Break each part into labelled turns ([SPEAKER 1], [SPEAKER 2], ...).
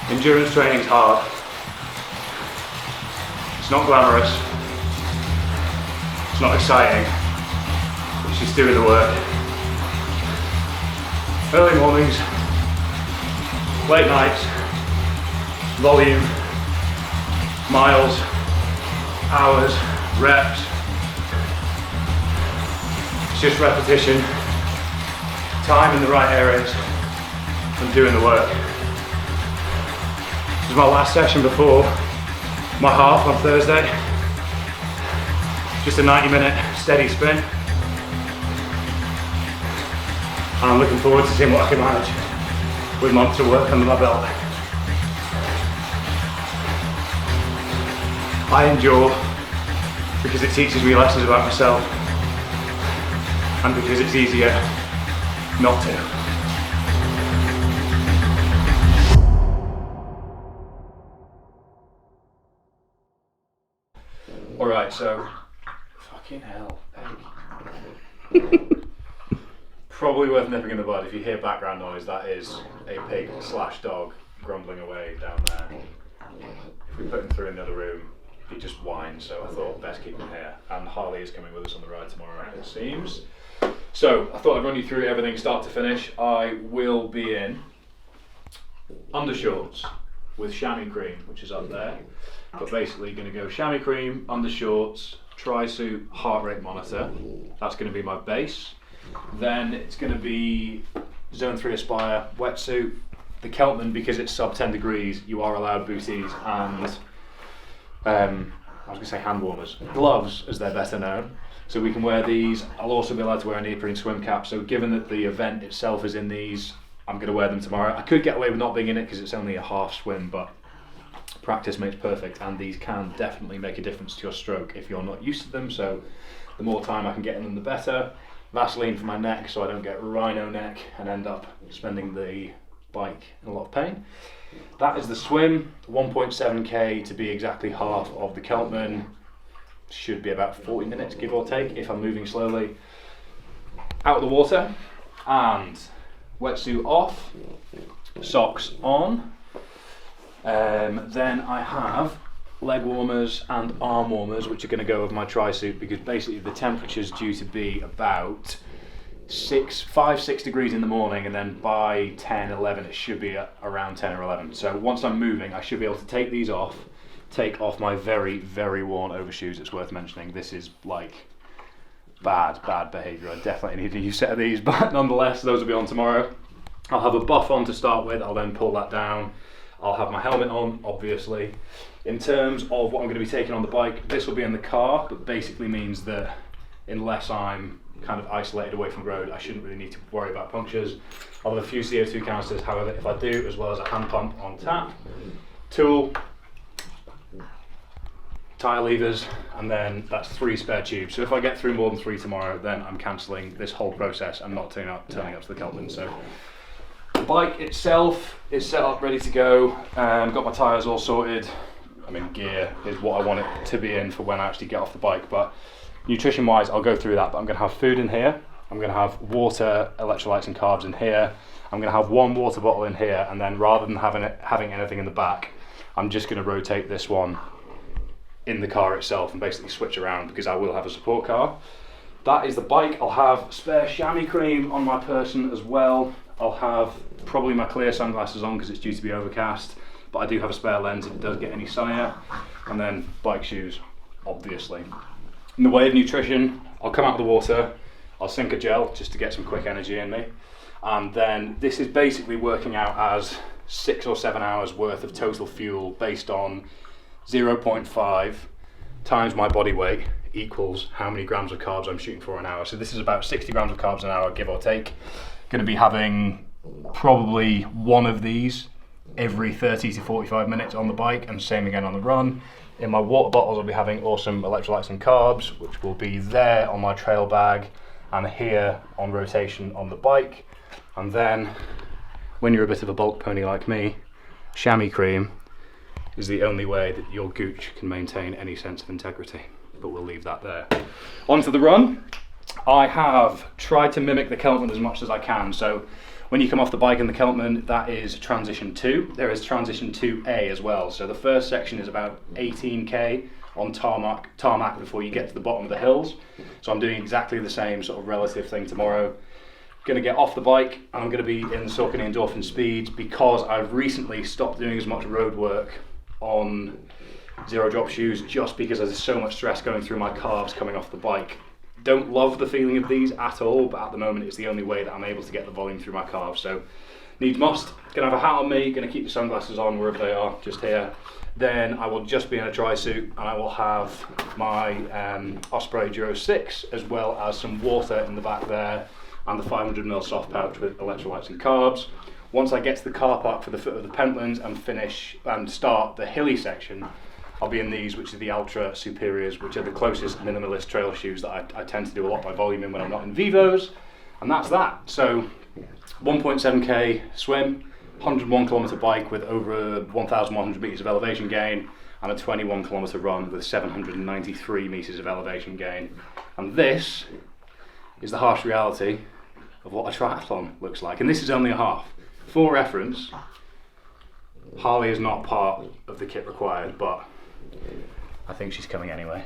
[SPEAKER 1] Endurance training's hard. It's not glamorous. It's not exciting. It's just doing the work. Early mornings, late nights, volume, miles, hours, reps. It's just repetition, time in the right areas, and doing the work. This was my last session before my half on Thursday. Just a 90-minute steady sprint. And I'm looking forward to seeing what I can manage with months of work under my belt. I endure because it teaches me lessons about myself and because it's easier not to. Alright, so fucking hell, pig. Probably worth nipping in the bud. If you hear background noise, that is a pig / dog grumbling away down there. If we put him through in the other room, he just whines, so I thought best keep him here. And Harley is coming with us on the ride tomorrow, it seems. So I thought I'd run you through everything start to finish. I will be in undershorts with chamois cream, which is up there. But basically going to go chamois cream, undershorts, tri-suit, heart rate monitor. That's going to be my base. Then it's going to be Zone 3 Aspire, wetsuit, the Celtman, because it's sub 10 degrees, you are allowed booties and I was going to say hand warmers, gloves as they're better known. So we can wear these. I'll also be allowed to wear a neoprene swim cap. So given that the event itself is in these, I'm going to wear them tomorrow. I could get away with not being in it because it's only a half swim, but practice makes perfect, and these can definitely make a difference to your stroke if you're not used to them. So the more time I can get in them, the better. Vaseline for my neck so I don't get rhino neck and end up spending the bike in a lot of pain. That is the swim, 1.7k to be exactly half of the Celtman. Should be about 40 minutes give or take if I'm moving slowly. Out of the water and wetsuit off, socks on. Then I have leg warmers and arm warmers, which are going to go with my tri-suit because basically the temperature is due to be about 5-6 degrees in the morning, and then by 10-11 it should be around 10 or 11. So once I'm moving, I should be able to take these off, take off my very, very worn overshoes. It's worth mentioning this is like bad behaviour. I definitely need a new set of these, but nonetheless those will be on tomorrow. I'll have a buff on to start with, I'll then pull that down. I'll have my helmet on, obviously. In terms of what I'm going to be taking on the bike, this will be in the car, but basically means that unless I'm kind of isolated away from the road, I shouldn't really need to worry about punctures. I'll have a few CO2 canisters, however, if I do, as well as a hand pump on tap, tool, tyre levers, and then that's 3 spare tubes. So if I get through more than 3 tomorrow, then I'm cancelling this whole process and not turning up to the Celtman. So the bike itself is set up, ready to go. Got my tyres all sorted. I mean, gear is what I want it to be in for when I actually get off the bike. But nutrition wise, I'll go through that. But I'm going to have food in here. I'm going to have water, electrolytes and carbs in here. I'm going to have 1 water bottle in here. And then rather than having anything in the back, I'm just going to rotate this one in the car itself and basically switch around because I will have a support car. That is the bike. I'll have spare chamois cream on my person as well. I'll have probably my clear sunglasses on because it's due to be overcast, but I do have a spare lens if it does get any sunnier. And then bike shoes, obviously. In the way of nutrition, I'll come out of the water, I'll sink a gel just to get some quick energy in me. And then this is basically working out as 6 or 7 hours worth of total fuel based on 0.5 times my body weight equals how many grams of carbs I'm shooting for an hour. So this is about 60 grams of carbs an hour, give or take. Going to be having probably 1 of these every 30 to 45 minutes on the bike, and same again on the run. In my water bottles I'll be having awesome electrolytes and carbs, which will be there on my trail bag and here on rotation on the bike. And then when you're a bit of a bulk pony like me, chamois cream is the only way that your gooch can maintain any sense of integrity, but we'll leave that there. Onto the run. I have tried to mimic the Celtman as much as I can. So when you come off the bike in the Celtman, that is transition 2. There is transition 2A as well. So the first section is about 18k on tarmac before you get to the bottom of the hills. So I'm doing exactly the same sort of relative thing tomorrow. Going to get off the bike and I'm going to be in Saucony Endorphin speeds because I've recently stopped doing as much road work on zero drop shoes just because there's so much stress going through my calves coming off the bike. Don't love the feeling of these at all, but at the moment it's the only way that I'm able to get the volume through my calves. So needs must. Gonna have a hat on me, gonna keep the sunglasses on wherever they are, just here. Then I will just be in a dry suit and I will have my Osprey Duro 6 as well as some water in the back there and the 500ml soft pouch with electrolytes and carbs. Once I get to the car park for the foot of the Pentlands and finish and start the hilly section, I'll be in these, which are the Ultra Superiors, which are the closest minimalist trail shoes that I tend to do a lot of my volume in when I'm not in Vivos, and that's that. So 1.7k swim, 101 kilometer bike with over 1,100 meters of elevation gain, and a 21 kilometer run with 793 meters of elevation gain. And this is the harsh reality of what a triathlon looks like, and this is only a half. For reference, Harley is not part of the kit required, but I think she's coming anyway.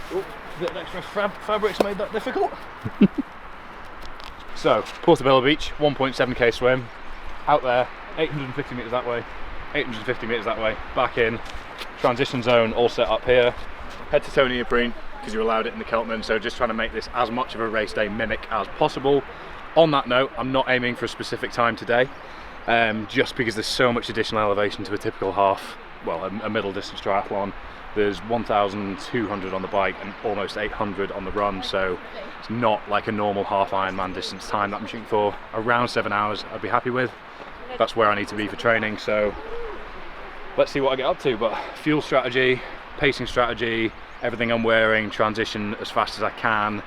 [SPEAKER 1] A bit of extra fabric's made that difficult. So, Portobello Beach, 1.7k swim, out there, 850 metres that way, 850 metres that way, back in, transition zone all set up here, head to toe neoprene, because you're allowed it in the Celtman, so just trying to make this as much of a race day mimic as possible. On that note, I'm not aiming for a specific time today, just because there's so much additional elevation to a typical half, well, a middle distance triathlon. There's 1,200 on the bike and almost 800 on the run, so it's not like a normal half Ironman distance time that I'm shooting for. Around 7 hours I'd be happy with. That's where I need to be for training, so let's see what I get up to. But fuel strategy, pacing strategy, everything I'm wearing, transition as fast as I can,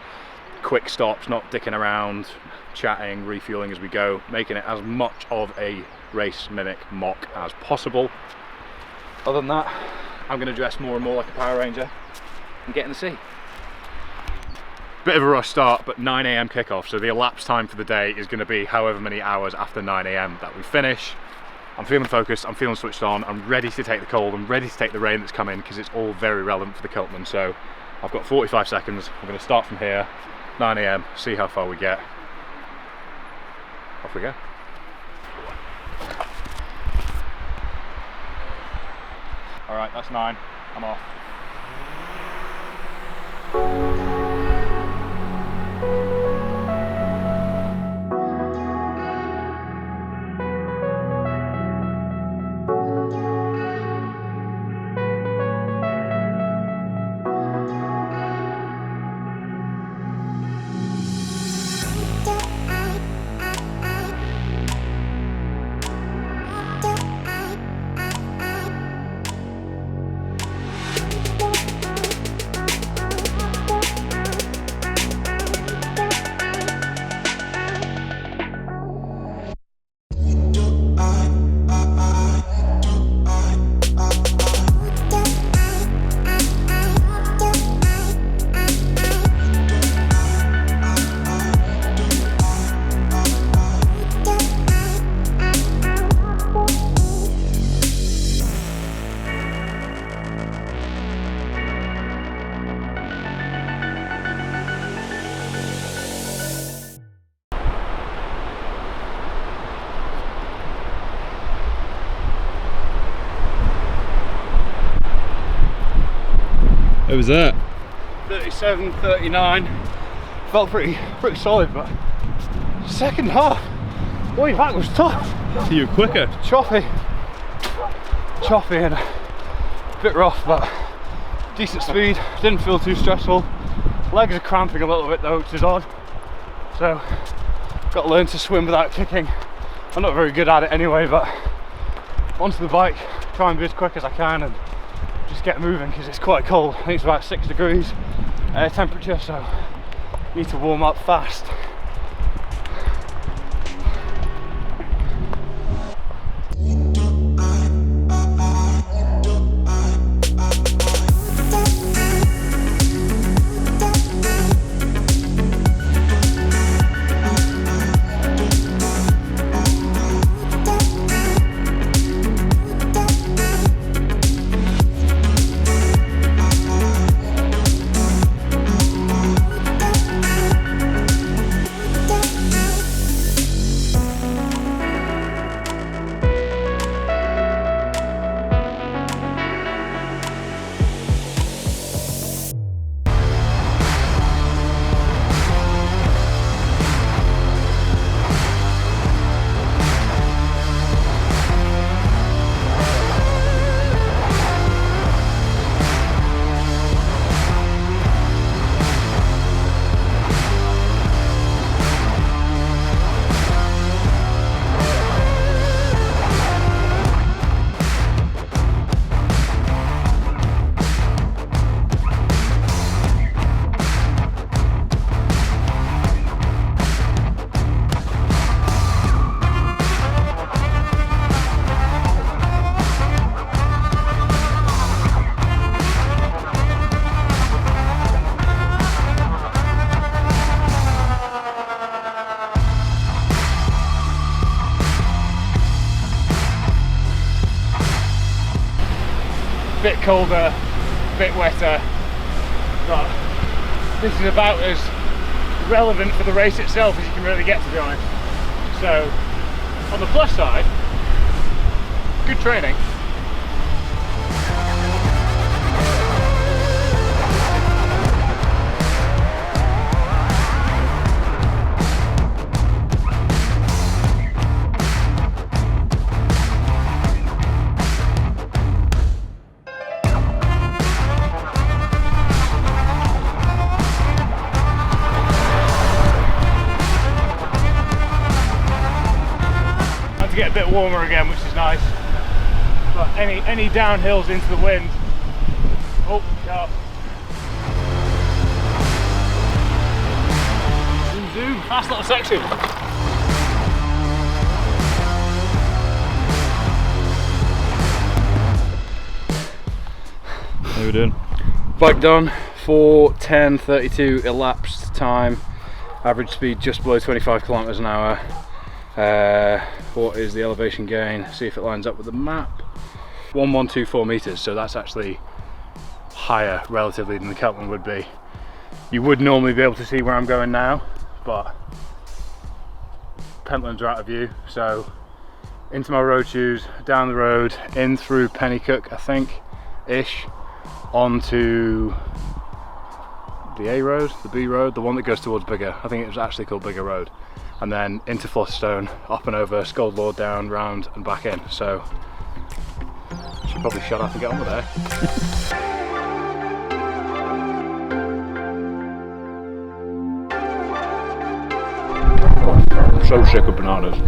[SPEAKER 1] quick stops, not dicking around, chatting, refueling as we go, making it as much of a race mimic mock as possible. Other than that, I'm going to dress more and more like a Power Ranger and get in the sea. Bit of a rush start, but 9 AM kickoff, so the elapsed time for the day is going to be however many hours after 9 AM that we finish. I'm feeling focused, I'm feeling switched on, I'm ready to take the cold, I'm ready to take the rain that's coming because it's all very relevant for the Celtman. So I've got 45 seconds, I'm going to start from here, 9 AM, see how far we get. Off we go. Alright, that's 9, I'm off.
[SPEAKER 2] was that?
[SPEAKER 1] 37, 39. Felt pretty solid, but second half, boy, that was tough.
[SPEAKER 2] So you were quicker.
[SPEAKER 1] Choppy and a bit rough, but decent speed. Didn't feel too stressful. Legs are cramping a little bit though, which is odd. So, got to learn to swim without kicking. I'm not very good at it anyway, but onto the bike, try and be as quick as I can and just get moving because it's quite cold. I think it's about 6 degrees air temperature, so need to warm up fast. Bit colder, bit wetter, but this is about as relevant for the race itself as you can really get, to be honest. So, on the plus side, good training. Get a bit warmer again, which is nice, but any downhills into the wind, oh yeah, zoom, fast little section.
[SPEAKER 2] How we doing?
[SPEAKER 1] Bike done, 4:10:32 elapsed time, average speed just below 25 kilometers an hour. What is the elevation gain? See if it lines up with the map. 1124 meters, so that's actually higher relatively than the Celtman would be. You would normally be able to see where I'm going now, but Pentlands are out of view, so into my road shoes, down the road, in through Pennycook, I think, ish, onto the A road, the B road, the one that goes towards Bigger. I think it was actually called Bigger Road. And then into Flusterstone, up and over, Scold Lord, down, round and back in. So, should probably shut up and get on with it. I'm so sick of bananas.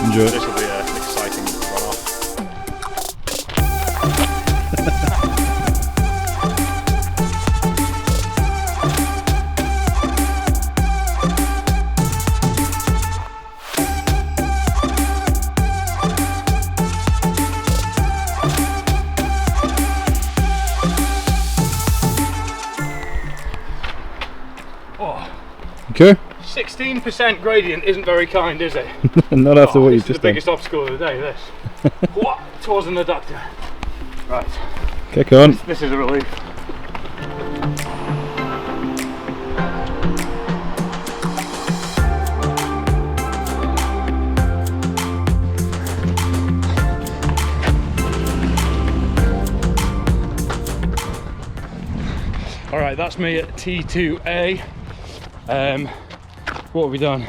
[SPEAKER 2] Enjoy.
[SPEAKER 1] This will be an exciting run-off.
[SPEAKER 2] Okay.
[SPEAKER 1] 16% gradient isn't very kind, is it?
[SPEAKER 2] Not after what you've
[SPEAKER 1] This is
[SPEAKER 2] just
[SPEAKER 1] the
[SPEAKER 2] done.
[SPEAKER 1] biggest obstacle of the day, this. What? Towards an adductor. Right.
[SPEAKER 2] Kick on.
[SPEAKER 1] This is a relief. All right, that's me at T2A. What have we done?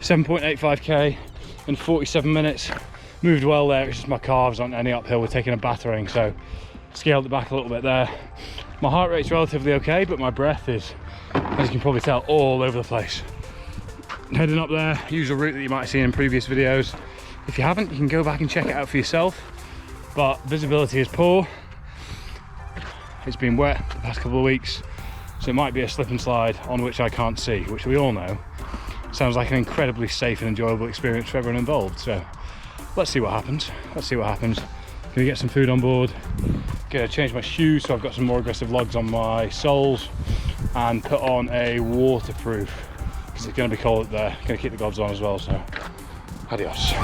[SPEAKER 1] 7.85k in 47 minutes. Moved well there. It's just my calves aren't any uphill. We're taking a battering, so scaled it back a little bit there. My heart rate's relatively okay, but my breath is, as you can probably tell, all over the place. Heading up there, usual route that you might have seen in previous videos. If you haven't, you can go back and check it out for yourself. But visibility is poor. It's been wet the past couple of weeks, so it might be a slip and slide on which I can't see, which we all know sounds like an incredibly safe and enjoyable experience for everyone involved. So let's see what happens. Gonna get some food on board, gonna change my shoes so I've got some more aggressive logs on my soles, and put on a waterproof because it's gonna be cold up there. Gonna keep the gloves on as well, so adios.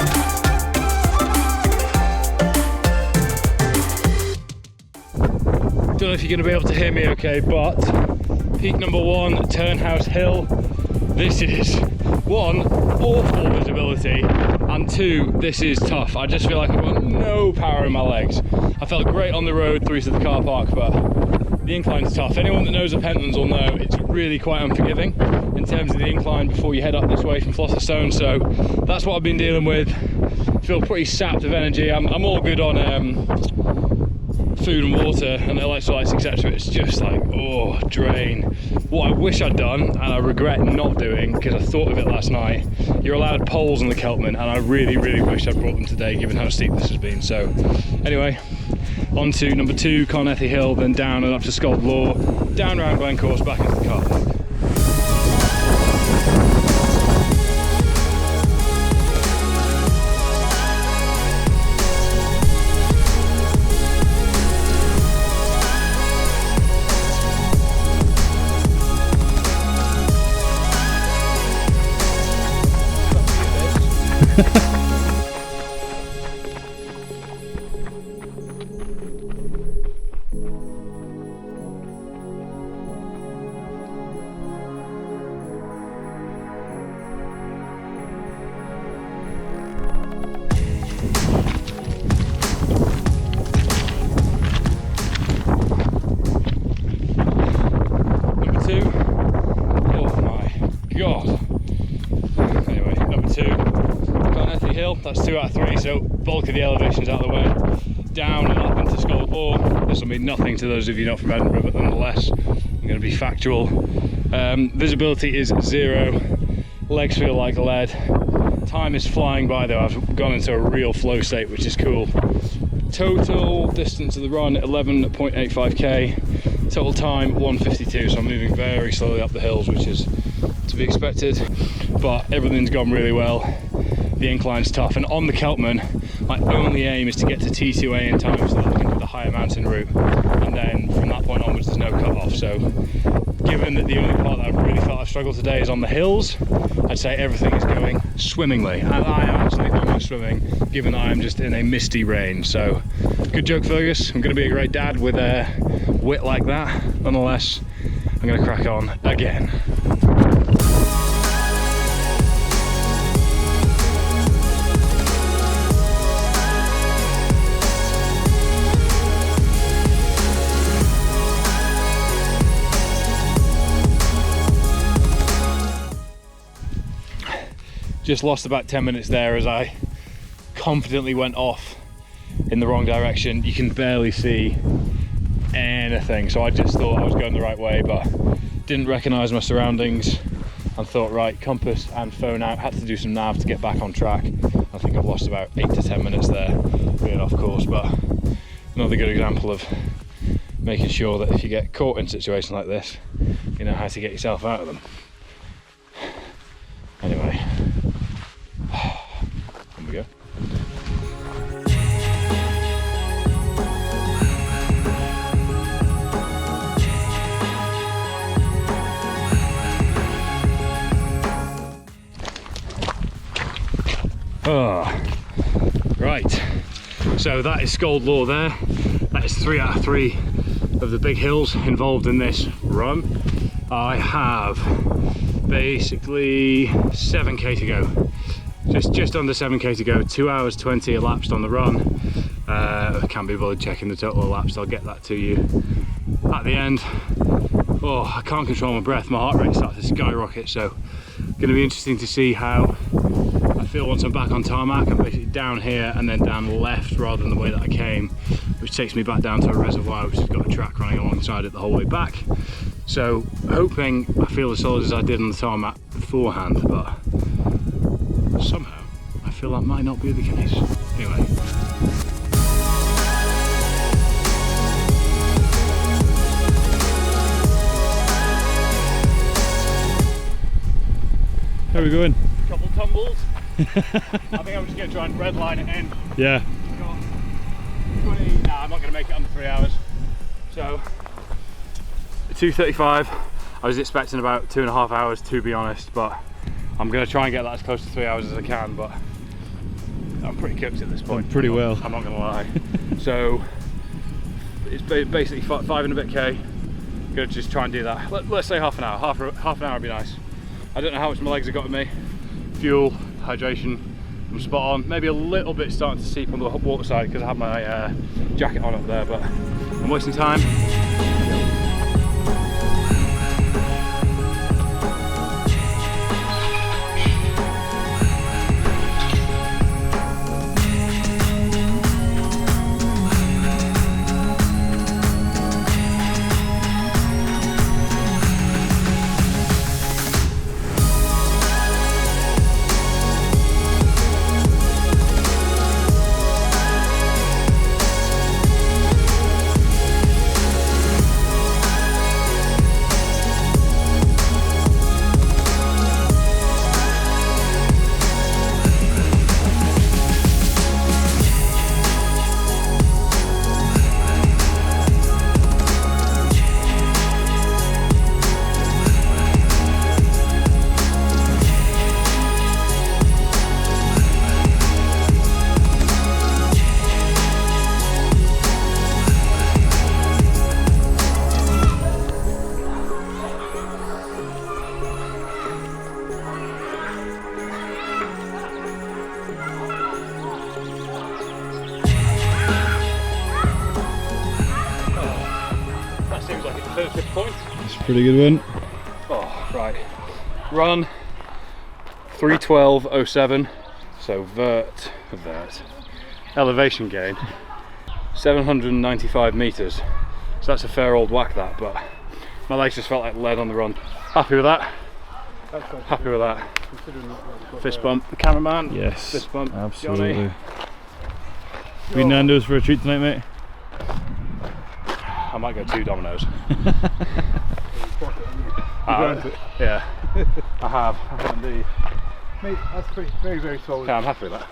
[SPEAKER 1] Don't know if you're going to be able to hear me okay, but peak number 1, Turnhouse Hill. This is 1, awful visibility, and 2, this is tough. I just feel like I've got no power in my legs. I felt great on the road through to the car park, but the incline's tough. Anyone that knows the Pentlands will know it's really quite unforgiving in terms of the incline before you head up this way from Flosserstone, so that's what I've been dealing with. Feel pretty sapped of energy. I'm all good on food and water and electrolytes, etc. It's just like, oh, drain. What I wish I'd done, and I regret not doing because I thought of it last night, you're allowed poles on the Celtman, and I really wish I'd brought them today given how steep this has been. So anyway, on to number 2, Carnethy Hill, then down and up to Scald Law, down around Glencourse, back into the car park. That's 2 out of 3, so bulk of the elevation's out of the way. Down and up into Scald Law. This will mean nothing to those of you not from Edinburgh, but nonetheless, I'm going to be factual. Visibility is 0. Legs feel like lead. Time is flying by though. I've gone into a real flow state, which is cool. Total distance of the run, 11.85k. Total time, 1:52, so I'm moving very slowly up the hills, which is to be expected. But everything's gone really well. The incline's tough, and on the Celtman my only aim is to get to T2A in time so that I can do the higher mountain route, and then from that point onwards there's no cut off. So given that the only part that I've really felt I've struggled today is on the hills, I'd say everything is going swimmingly, and I am actually almost swimming given that I'm just in a misty rain. So good joke, Fergus. I'm going to be a great dad with a wit like that. Nonetheless, I'm going to crack on again. Just lost about 10 minutes there as I confidently went off in the wrong direction. You can barely see anything, so I just thought I was going the right way, but didn't recognise my surroundings and thought, right, compass and phone out. Had to do some nav to get back on track. I think I've lost about 8 to 10 minutes there being off course, but another good example of making sure that if you get caught in situations like this, you know how to get yourself out of them. Anyway, here we go. Right, so that is Scald Law there. That is 3 out of 3 of the big hills involved in this run. I have basically 7k to go, just under 7k to go. 2 hours 20 elapsed on the run. I can't be bothered checking the total elapsed. I'll get that to you at the end. Oh, I can't control my breath. My heart rate started to skyrocket, so going to be interesting to see how I feel once I'm back on tarmac. I'm basically down here and then down left rather than the way that I came, which takes me back down to a reservoir which has got a track running alongside it the whole way back. So hoping I feel as solid as I did on the tarmac beforehand, but somehow I feel that might not be the case. Anyway.
[SPEAKER 2] How are we going?
[SPEAKER 1] Couple tumbles. I think I'm just going to try and redline it in.
[SPEAKER 2] Yeah.
[SPEAKER 1] Got 20. Nah, I'm not going to make it under 3 hours. So 2:35. I was expecting about 2.5 hours to be honest, but I'm going to try and get that as close to 3 hours as I can. But I'm pretty cooked at this point.
[SPEAKER 2] Pretty well.
[SPEAKER 1] I'm not going to lie. So it's basically 5 and a bit K. Going to just try and do that. Let's say half an hour. Half an hour would be nice. I don't know how much my legs have got with me. Fuel, hydration, I'm spot on. Maybe a little bit starting to seep on the water side because I have my jacket on up there, but I'm wasting time.
[SPEAKER 2] That's a pretty good one.
[SPEAKER 1] Oh, right. Run 3:12.07. So vert. Elevation gain 795 meters. So that's a fair old whack that, but my legs just felt like lead on the run. Happy with that. Happy with that. Fist bump the cameraman.
[SPEAKER 2] Yes.
[SPEAKER 1] Fist bump.
[SPEAKER 2] Absolutely.
[SPEAKER 1] Johnny.
[SPEAKER 2] We Nando's for a treat tonight, mate.
[SPEAKER 1] I might go 2 Domino's. Yeah, I have indeed.
[SPEAKER 3] Mate, that's very, very solid.
[SPEAKER 1] Yeah, I'm happy with that.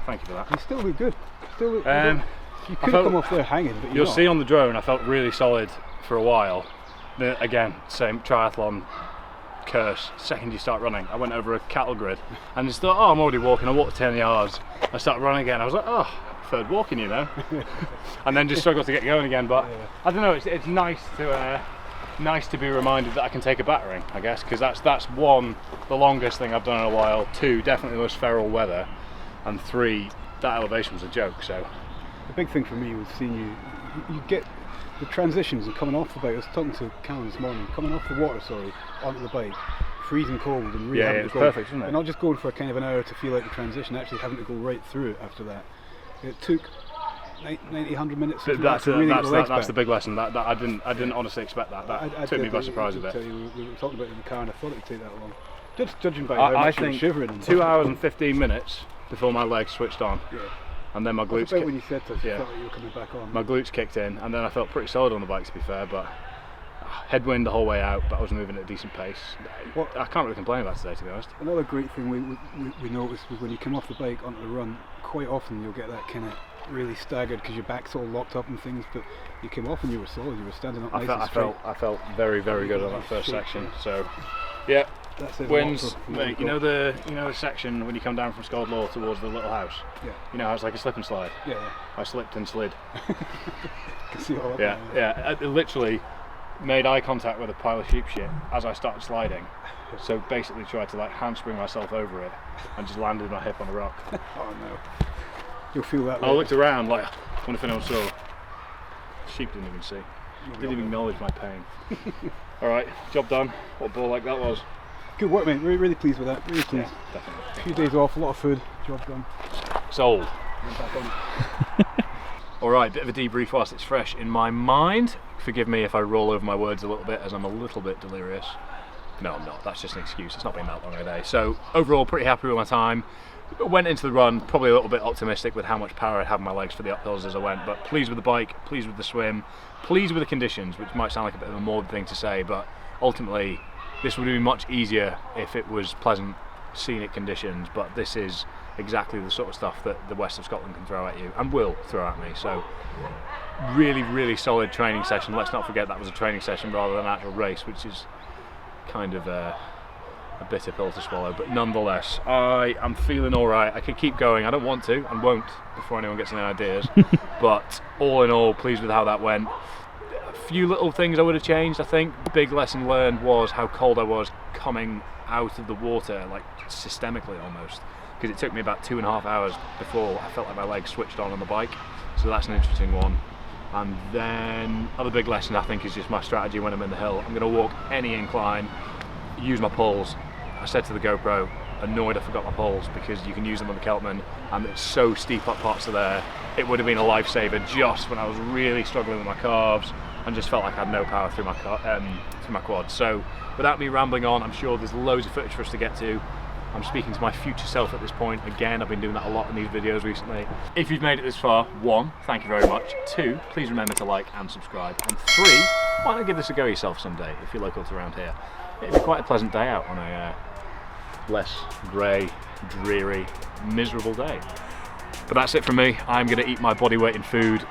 [SPEAKER 1] Thank you for that.
[SPEAKER 3] You still look good. You could
[SPEAKER 1] felt-
[SPEAKER 3] have come off there hanging, but
[SPEAKER 1] You'll see on the drone, I felt really solid for a while. Again, same triathlon curse. The second you start running, I went over a cattle grid and just thought, oh, I'm already walking. I walked 10 yards. I started running again. I was like, oh, third walking, you know. And then just struggled to get going again. But I don't know. It's nice to be reminded that I can take a battering, I guess, because that's one, the longest thing I've done in a while. 2, definitely the most feral weather, and 3, that elevation was a joke. So
[SPEAKER 3] the big thing for me was seeing you get the transitions and coming off the bike. I was talking to Callum this morning, coming off the water, onto the bike, freezing cold and really having to
[SPEAKER 1] it's
[SPEAKER 3] go.
[SPEAKER 1] perfect, isn't it?
[SPEAKER 3] And not just going for a kind of an hour to feel like the transition, actually having to go right through it after that. It took 90, 100 minutes.
[SPEAKER 1] But that's the big lesson. That I didn't honestly expect that. That took me by surprise a bit.
[SPEAKER 3] We were talking about it in the car, and I thought it would take that long. Just judging by how
[SPEAKER 1] I
[SPEAKER 3] much you were
[SPEAKER 1] think
[SPEAKER 3] shivering.
[SPEAKER 1] 2 hours and 15 minutes before my legs switched on.
[SPEAKER 3] Yeah.
[SPEAKER 1] And then my glutes
[SPEAKER 3] That's about when you said to us, you
[SPEAKER 1] yeah.
[SPEAKER 3] felt like you were coming back on.
[SPEAKER 1] My glutes kicked in, and then I felt pretty solid on the bike, to be fair. But headwind the whole way out, but I was moving at a decent pace. I can't really complain about today, to be honest.
[SPEAKER 3] Another great thing we noticed was when you come off the bike onto the run, quite often you'll get that kind of really staggered because your back's all locked up and things, but you came off and you were solid, you were standing up nice and straight.
[SPEAKER 1] I felt very, very good on that first section. So, yeah, wins. Mate, you know the section when you come down from Scald Law towards the little house.
[SPEAKER 3] Yeah.
[SPEAKER 1] You know how it's like a slip and slide.
[SPEAKER 3] Yeah.
[SPEAKER 1] I slipped and slid.
[SPEAKER 3] Can see all that.
[SPEAKER 1] Yeah. I literally made eye contact with a pile of sheep shit as I started sliding. So basically tried to like handspring myself over it and just landed my hip on a rock.
[SPEAKER 3] Oh no. You'll feel that.
[SPEAKER 1] I looked around like, wonder if anyone saw. Sheep didn't even see. Didn't even acknowledge my pain. Alright, job done. What a ball like that was.
[SPEAKER 3] Good work, mate. Really pleased with that. Really pleased.
[SPEAKER 1] Yeah, definitely.
[SPEAKER 3] A few days off, a lot of food. Job done.
[SPEAKER 1] Sold.
[SPEAKER 3] Went back on it.
[SPEAKER 1] Alright, bit of a debrief whilst it's fresh in my mind. Forgive me if I roll over my words a little bit as I'm a little bit delirious. No, I'm not. That's just an excuse. It's not been that long a day. So overall, pretty happy with my time. Went into the run probably a little bit optimistic with how much power I had in my legs for the uphills as I went, but pleased with the bike, pleased with the swim, pleased with the conditions, which might sound like a bit of a morbid thing to say, but ultimately this would be much easier if it was pleasant, scenic conditions, but this is exactly the sort of stuff that the west of Scotland can throw at you, and will throw at me. So really solid training session. Let's not forget that was a training session rather than an actual race, which is kind of a bitter pill to swallow, but nonetheless I am feeling alright. I could keep going. I don't want to and won't before anyone gets any ideas, but all in all, pleased with how that went. A few little things I would have changed. I think big lesson learned was how cold I was coming out of the water, like systemically almost, because it took me about 2.5 hours before I felt like my legs switched on the bike, so that's an interesting one. And then other big lesson I think is just my strategy when I'm in the hill. I'm going to walk any incline, use my poles. I said to the GoPro, annoyed I forgot my poles because you can use them on the Celtman and it's so steep up parts of there. It would have been a lifesaver just when I was really struggling with my calves and just felt like I had no power through my quads. So without me rambling on, I'm sure there's loads of footage for us to get to. I'm speaking to my future self at this point. Again, I've been doing that a lot in these videos recently. If you've made it this far, 1, thank you very much. 2, please remember to like and subscribe. And 3, why not give this a go yourself someday if you're local to around here. It'd be quite a pleasant day out on a less grey, dreary, miserable day. But that's it from me. I'm going to eat my body weight in food.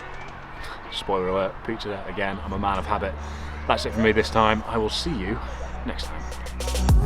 [SPEAKER 1] Spoiler alert, pizza again. I'm a man of habit. That's it from me this time. I will see you next time.